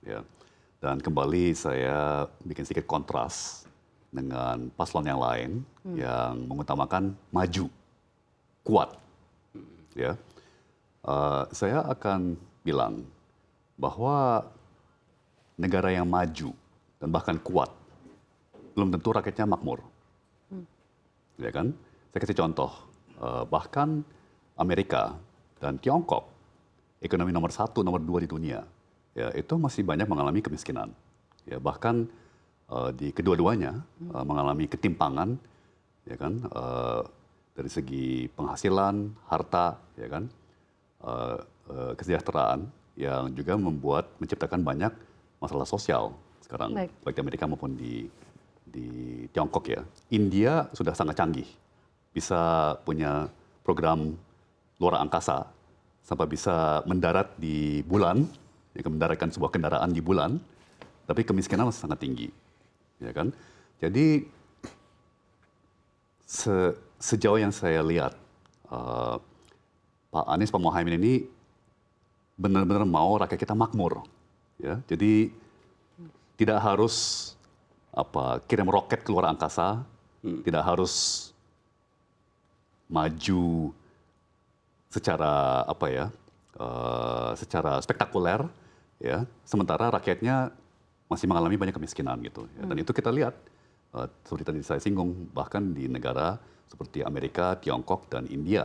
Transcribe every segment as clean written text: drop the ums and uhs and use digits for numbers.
Ya. Dan kembali saya bikin sedikit kontras dengan paslon yang lain yang mengutamakan maju, kuat. Ya. Saya akan bilang bahwa negara yang maju dan bahkan kuat belum tentu rakyatnya makmur, ya kan? Saya kasih contoh, bahkan Amerika dan Tiongkok, ekonomi nomor satu, nomor dua di dunia, ya itu masih banyak mengalami kemiskinan, ya bahkan di kedua-duanya mengalami ketimpangan, ya kan? Dari segi penghasilan, harta, ya kan? Kesejahteraan yang juga menciptakan banyak masalah sosial sekarang, baik di Amerika maupun di Tiongkok ya. India sudah sangat canggih, bisa punya program luar angkasa sampai bisa mendarat di bulan, ya, mendaratkan sebuah kendaraan di bulan, tapi kemiskinan masih sangat tinggi, ya kan? Jadi sejauh yang saya lihat, Pak Anies, Pak Muhaimin ini benar-benar mau rakyat kita makmur, ya. Jadi tidak harus kirim roket ke luar angkasa, tidak harus maju secara secara spektakuler, ya. Sementara rakyatnya masih mengalami banyak kemiskinan gitu. Ya. Dan itu kita lihat seperti tadi saya singgung, bahkan di negara seperti Amerika, Tiongkok dan India,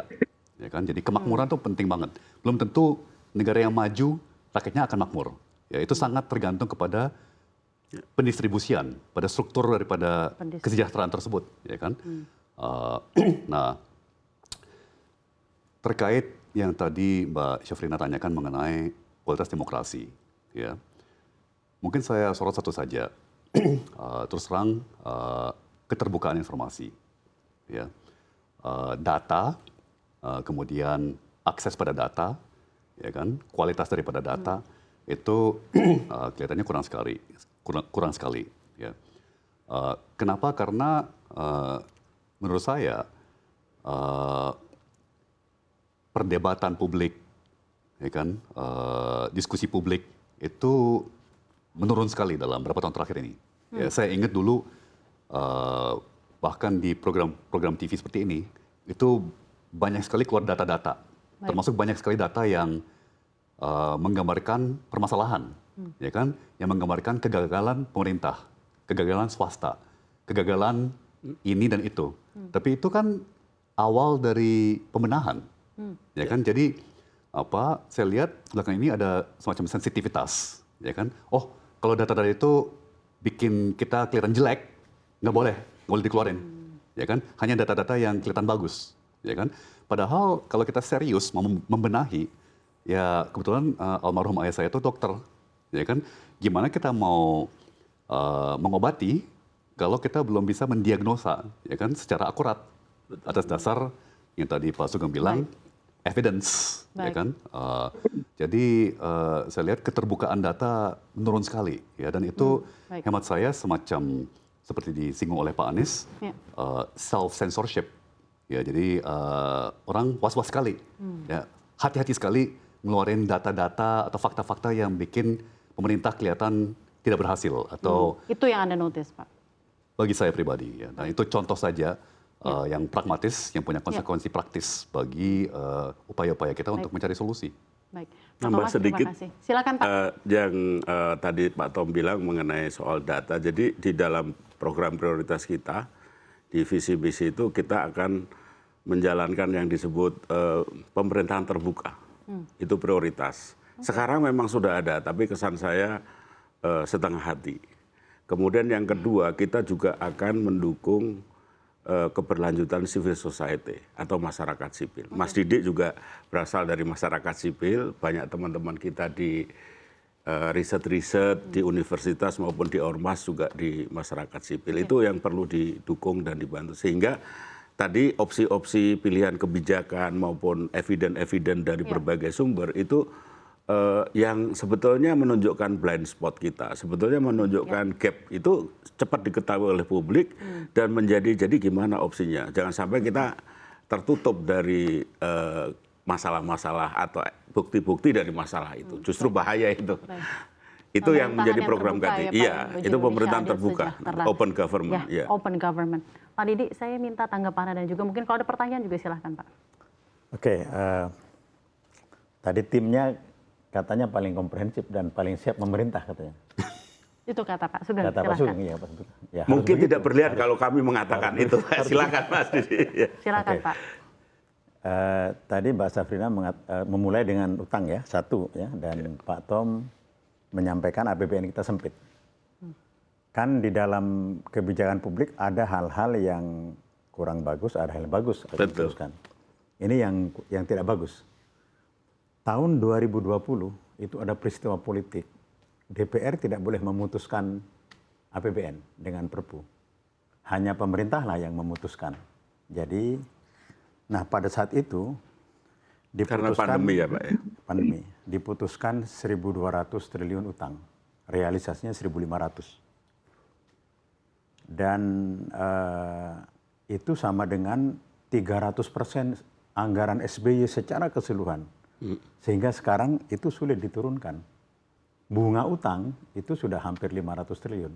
ya kan. Jadi kemakmuran itu penting banget. Belum tentu negara yang maju rakyatnya akan makmur. Ya, itu sangat tergantung kepada pendistribusian, pada struktur daripada kesejahteraan tersebut, ya kan. Nah, terkait yang tadi Mbak Syafrina tanyakan mengenai kualitas demokrasi, ya, mungkin saya sorot satu saja, terus terang keterbukaan informasi, ya, data, kemudian akses pada data, ya kan, kualitas daripada data itu kelihatannya kurang sekali, ya. Kenapa? Karena menurut saya perdebatan publik, ya kan, diskusi publik itu menurun sekali dalam beberapa tahun terakhir ini. Ya, saya ingat dulu bahkan di program TV seperti ini itu banyak sekali keluar data-data, termasuk banyak sekali data yang menggambarkan permasalahan, ya kan, yang menggambarkan kegagalan pemerintah, kegagalan swasta, kegagalan ini dan itu. Tapi itu kan awal dari pembenahan, ya kan. Jadi saya lihat belakang ini ada semacam sensitivitas, ya kan. Oh, kalau data-data itu bikin kita kelihatan jelek, nggak boleh dikeluarin, ya kan. Hanya data-data yang kelihatan bagus, ya kan. Padahal kalau kita serius mau membenahi, ya kebetulan almarhum ayah saya itu dokter, ya kan. Gimana kita mau mengobati kalau kita belum bisa mendiagnosa, ya kan, secara akurat atas dasar yang tadi Pak Sugeng bilang, evidence, ya kan. Jadi saya lihat keterbukaan data menurun sekali, ya, dan itu hemat saya semacam seperti disinggung oleh Pak Anies, self censorship, ya. Jadi orang was-was sekali, ya, hati-hati sekali ngeluarin data-data atau fakta-fakta yang bikin pemerintah kelihatan tidak berhasil atau itu yang Anda notice, Pak? Bagi saya pribadi, ya. Nah, itu contoh saja yang pragmatis, yang punya konsekuensi praktis bagi upaya-upaya kita untuk mencari solusi. Baik. Nambah sedikit, silakan Pak. Yang tadi Pak Tom bilang mengenai soal data. Jadi di dalam program prioritas kita di visi misi itu kita akan menjalankan yang disebut pemerintahan terbuka. Itu prioritas. Sekarang memang sudah ada, tapi kesan saya setengah hati. Kemudian yang kedua, kita juga akan mendukung keberlanjutan civil society atau masyarakat sipil. Mas Didik juga berasal dari masyarakat sipil, banyak teman-teman kita di riset-riset di universitas maupun di ormas juga di masyarakat sipil. Itu yang perlu didukung dan dibantu. Sehingga tadi opsi-opsi pilihan kebijakan maupun eviden-eviden dari berbagai sumber itu yang sebetulnya menunjukkan blind spot kita, sebetulnya menunjukkan gap itu cepat diketahui oleh publik dan jadi gimana opsinya. Jangan sampai kita tertutup dari masalah-masalah atau bukti-bukti dari masalah itu. Justru bahaya itu. Itu yang menjadi Pemerintahan program terbuka KD. ya, Pak, Iya, menuju itu Indonesia pemerintahan adil, terbuka, sejahtera. open government. Ya, Iya. open government. Pak Didi, saya minta tanggapan dan juga mungkin kalau ada pertanyaan juga silahkan, Pak. Oke, tadi timnya katanya paling komprehensif dan paling siap memerintah katanya. Itu kata Pak Sugeng, Kata Pak silahkan. Sugeng, ya Pak Sugeng. Ya, harus Mungkin begitu. tidak berlihat kalau kami mengatakan itu. Silakan Mas Didi. Iya. Silakan, Oke. Pak. Tadi Mbak Safrina memulai dengan utang ya, satu ya, dan Pak Tom menyampaikan APBN kita sempit. Kan di dalam kebijakan publik ada hal-hal yang kurang bagus, ada hal yang bagus. Harus Betul. diteruskan. Ini yang tidak bagus. Tahun 2020 itu ada peristiwa politik. DPR tidak boleh memutuskan APBN dengan Perpu. Hanya pemerintahlah yang memutuskan. Jadi, nah pada saat itu Karena pandemi ya Pak ya. Pandemi. Diputuskan 1.200 triliun utang. Realisasinya 1.500. Dan itu sama dengan 300% anggaran SBY secara keseluruhan. Sehingga sekarang itu sulit diturunkan. Bunga utang itu sudah hampir 500 triliun.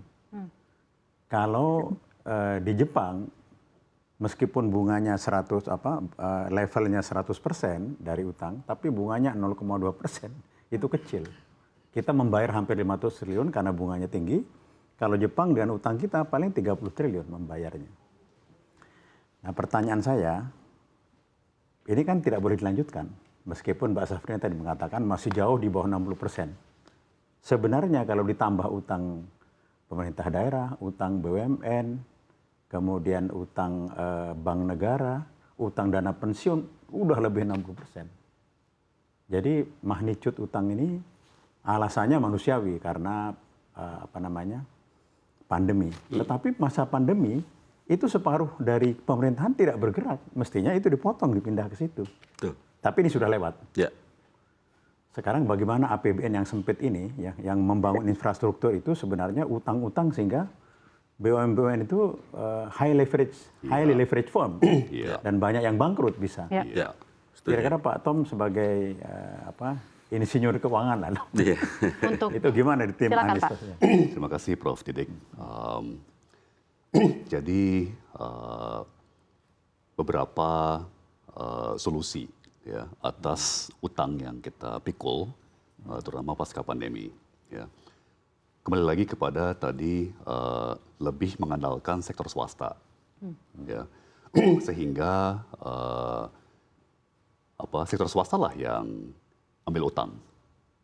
Kalau di Jepang, meskipun bunganya levelnya 100% dari utang, tapi bunganya 0,2%, itu kecil. Kita membayar hampir 500 triliun karena bunganya tinggi. Kalau Jepang dengan utang kita paling 30 triliun membayarnya. Nah pertanyaan saya, ini kan tidak boleh dilanjutkan. Meskipun Mbak Safrina tadi mengatakan masih jauh di bawah 60%. Sebenarnya kalau ditambah utang pemerintah daerah, utang BUMN, kemudian utang bank negara, utang dana pensiun, udah lebih 60%. Jadi magnitude utang ini alasannya manusiawi karena pandemi. Tetapi masa pandemi itu separuh dari pemerintahan tidak bergerak. Mestinya itu dipotong, dipindah ke situ. Tuh. Tapi ini sudah lewat. Ya. Sekarang bagaimana APBN yang sempit ini, ya, yang membangun infrastruktur itu sebenarnya utang-utang sehingga BUMN itu highly leverage firm. Dan banyak yang bangkrut bisa. Ya. Ya. Setuju. Kira-kira Pak Tom sebagai insinyur keuangan lalu. Iya. Untuk Itu gimana di tim Silakan, Anies? Pak. Terima kasih Prof. Didik. Jadi beberapa solusi ya atas utang yang kita pikul, terutama pasca pandemi. Ya. Kembali lagi kepada tadi lebih mengandalkan sektor swasta, ya. Sehingga sektor swasta lah yang ambil utang,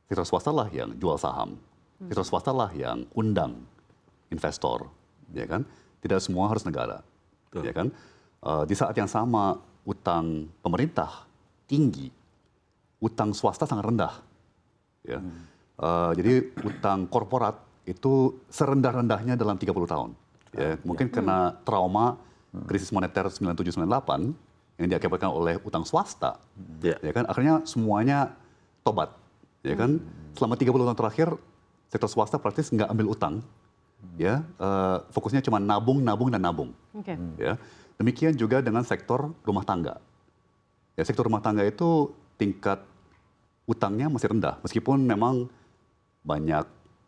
sektor swasta lah yang jual saham, sektor swasta lah yang undang investor, ya kan? Tidak semua harus negara, ya kan? Di saat yang sama utang pemerintah tinggi, utang swasta sangat rendah, ya. Jadi utang korporat itu serendah-rendahnya dalam 30 tahun. Ya, mungkin karena trauma krisis moneter 97-98 yang diakibatkan oleh utang swasta, ya kan? Akhirnya semuanya tobat, ya kan? Selama 30 tahun terakhir sektor swasta praktis nggak ambil utang, ya, fokusnya cuma nabung, dan nabung. Oke. Ya. Demikian juga dengan sektor rumah tangga. Ya, sektor rumah tangga itu tingkat utangnya masih rendah, meskipun memang banyak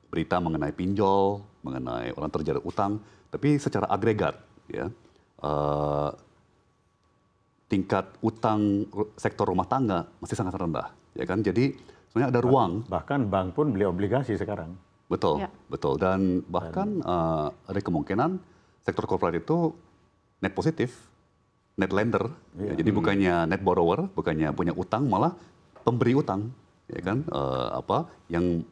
berita mengenai pinjol, mengenai orang terjerat utang, tapi secara agregat, ya, tingkat utang sektor rumah tangga masih sangat rendah, ya kan? Jadi sebenarnya ada ruang. Bahkan bank pun beli obligasi sekarang. Betul, Ya. betul. Dan bahkan ada kemungkinan sektor korporat itu net positif, net lender. Ya, jadi bukannya net borrower, bukannya punya utang, malah pemberi utang, ya kan? Yang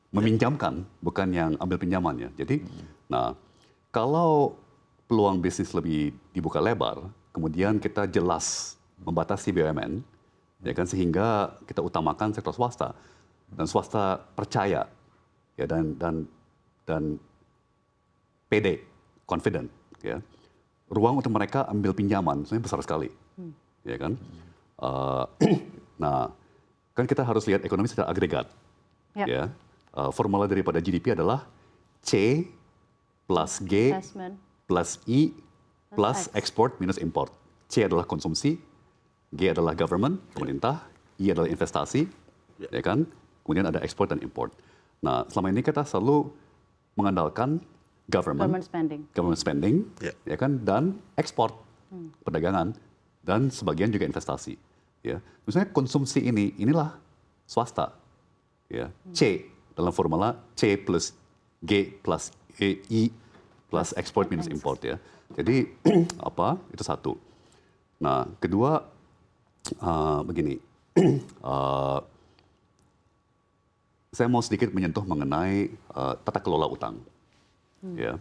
meminjamkan, bukan yang ambil pinjamannya. Jadi, nah, kalau peluang bisnis lebih dibuka lebar, kemudian kita jelas membatasi BUMN, ya kan? Sehingga kita utamakan sektor swasta dan swasta percaya. Ya, dan PD, confident, ya. Ruang untuk mereka ambil pinjaman sebenarnya besar sekali, ya kan? Nah, kan kita harus lihat ekonomi secara agregat, ya. Formula daripada GDP adalah C plus G Investment. plus I plus export minus import. C adalah konsumsi, G adalah government, pemerintah, I adalah investasi, ya kan? Kemudian ada ekspor dan import. Nah, selama ini kita selalu mengandalkan Government spending. government spending, Ya. ya kan, dan ekspor, perdagangan, dan sebagian juga investasi. Ya, misalnya konsumsi inilah swasta. Ya, C dalam formula C plus G plus I plus export minus import ya. Jadi apa? Itu satu. Nah, kedua begini, saya mau sedikit menyentuh mengenai tata kelola utang. Ya,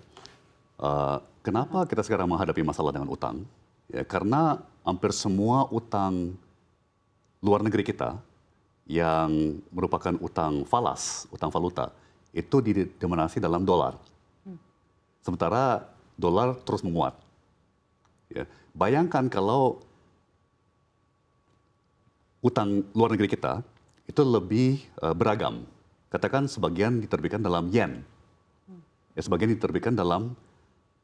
kenapa kita sekarang menghadapi masalah dengan utang? Ya, karena hampir semua utang luar negeri kita yang merupakan utang falas, utang valuta, itu didominasi dalam dolar. Sementara dolar terus menguat. Ya, bayangkan kalau utang luar negeri kita itu lebih beragam. Katakan sebagian diterbitkan dalam yen, ya, sebagian diterbitkan dalam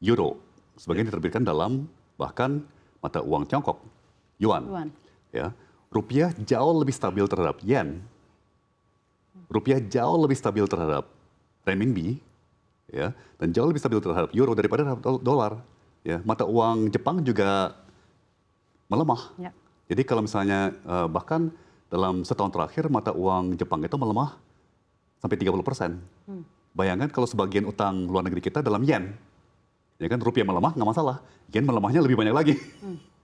euro, sebagian diterbitkan dalam bahkan mata uang Tiongkok, yuan. Ya, rupiah jauh lebih stabil terhadap yen, rupiah jauh lebih stabil terhadap renminbi, ya, dan jauh lebih stabil terhadap euro daripada terhadap dolar. Ya, mata uang Jepang juga melemah. Ya. Jadi kalau misalnya bahkan dalam setahun terakhir mata uang Jepang itu melemah sampai 30%. Bayangkan kalau sebagian utang luar negeri kita dalam yen, ya kan, rupiah melemah nggak masalah, yen melemahnya lebih banyak lagi.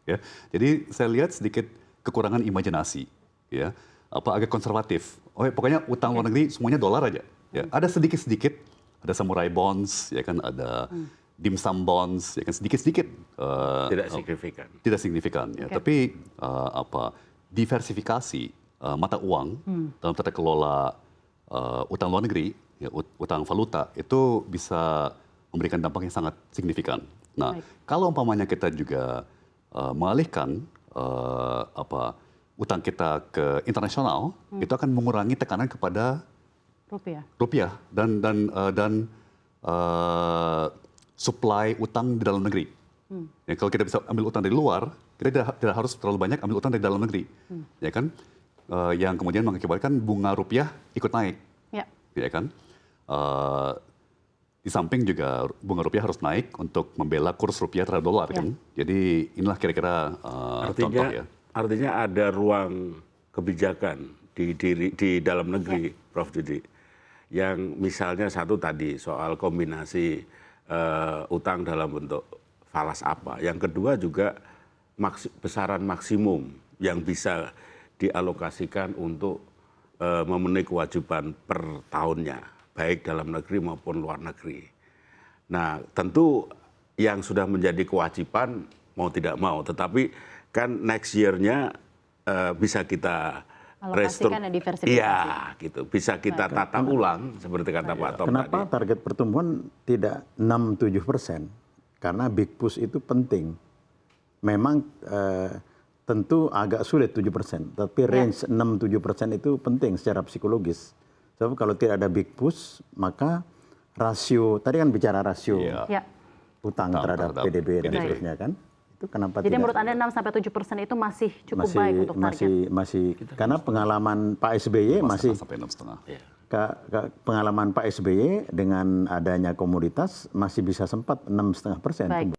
Ya, jadi saya lihat sedikit kekurangan imajinasi, ya, apa agak konservatif. Oh, ya, pokoknya utang luar negeri semuanya dolar aja. Ya, ada sedikit-sedikit, ada samurai bonds, ya kan, ada dim sum bonds, ya kan, sedikit-sedikit. Tidak signifikan. Tidak signifikan, ya. Tapi diversifikasi mata uang dalam tata kelola utang luar negeri, ya, utang valuta itu bisa memberikan dampak yang sangat signifikan. Nah, kalau umpamanya kita juga mengalihkan utang kita ke internasional, itu akan mengurangi tekanan kepada rupiah dan supply utang di dalam negeri. Ya, kalau kita bisa ambil utang dari luar, kita tidak harus terlalu banyak ambil utang dari dalam negeri, ya kan? Yang kemudian mengakibatkan bunga rupiah ikut naik, ya kan? Di samping juga bunga rupiah harus naik untuk membela kurs rupiah terhadap dolar, kan? Jadi inilah kira-kira contoh ya. Artinya ada ruang kebijakan di dalam negeri, Prof. Didi, yang misalnya satu tadi soal kombinasi utang dalam bentuk falas apa. Yang kedua juga besaran maksimum yang bisa dialokasikan untuk memenuhi kewajiban per tahunnya, baik dalam negeri maupun luar negeri. Nah, tentu yang sudah menjadi kewajiban mau tidak mau, tetapi kan next year-nya bisa kita alokasikan dan diversifikasi. Iya, gitu. Bisa kita tata ulang seperti kata Pak Tom Kenapa tadi. target pertumbuhan tidak 6-7%? Karena big push itu penting. Memang tentu agak sulit 7%, tapi range 6-7% itu penting secara psikologis. Sebab kalau tidak ada big push, maka rasio, tadi kan bicara rasio utang terhadap PDB dan seterusnya kan. Itu kenapa jadi tidak? menurut Anda 6-7% itu masih cukup baik untuk target? Masih karena pengalaman Pak SBY masih sampai 6,5. pengalaman Pak SBY dengan adanya komoditas masih bisa sempat 6,5%.